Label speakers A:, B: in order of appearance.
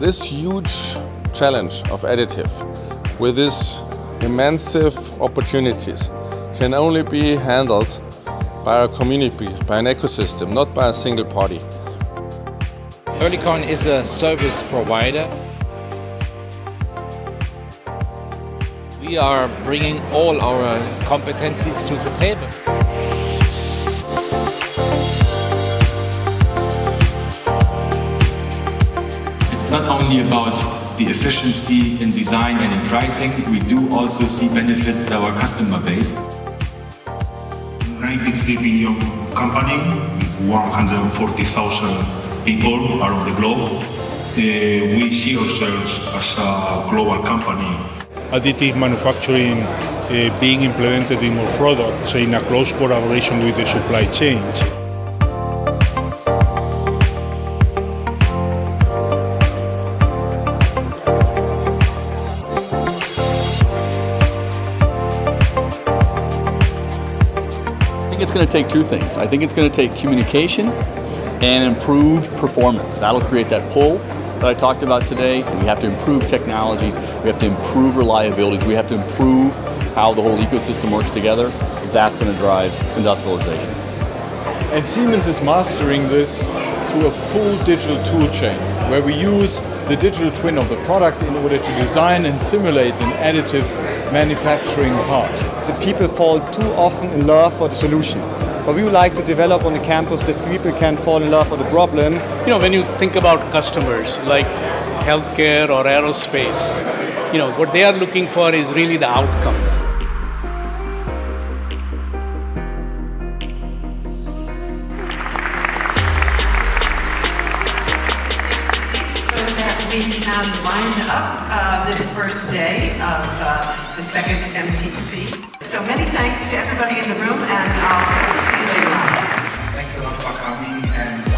A: This huge challenge of additive with these immense opportunities can only be handled by a community, by an ecosystem, not by a single party.
B: Oerlikon is a service provider. We are bringing all our competencies to the table.
C: It's not only about the efficiency in design and in pricing, we do also see benefits in our customer base.
D: 93 billion company with 140,000 people around the globe. We see ourselves as a global company.
E: Additive manufacturing being implemented in our products in a close collaboration with the supply chains.
F: I think it's going to take two things. I think it's going to take communication and improved performance. That'll create that pull that I talked about today. We have to improve technologies, we have to improve reliabilities, we have to improve how the whole ecosystem works together. That's going to drive industrialization.
G: And Siemens is mastering this through a full digital tool chain, where we use the digital twin of the product in order to design and simulate an additive manufacturing part.
H: The people fall too often in love for the solution. But we would like to develop on the campus that people can fall in love for the problem.
I: You know, when you think about customers like healthcare or aerospace, you know, what they are looking for is really the outcome.
J: We have lined up this first day of the second MTC. So many thanks to everybody in the room, and I'll see you later on.
D: Thanks a lot for coming and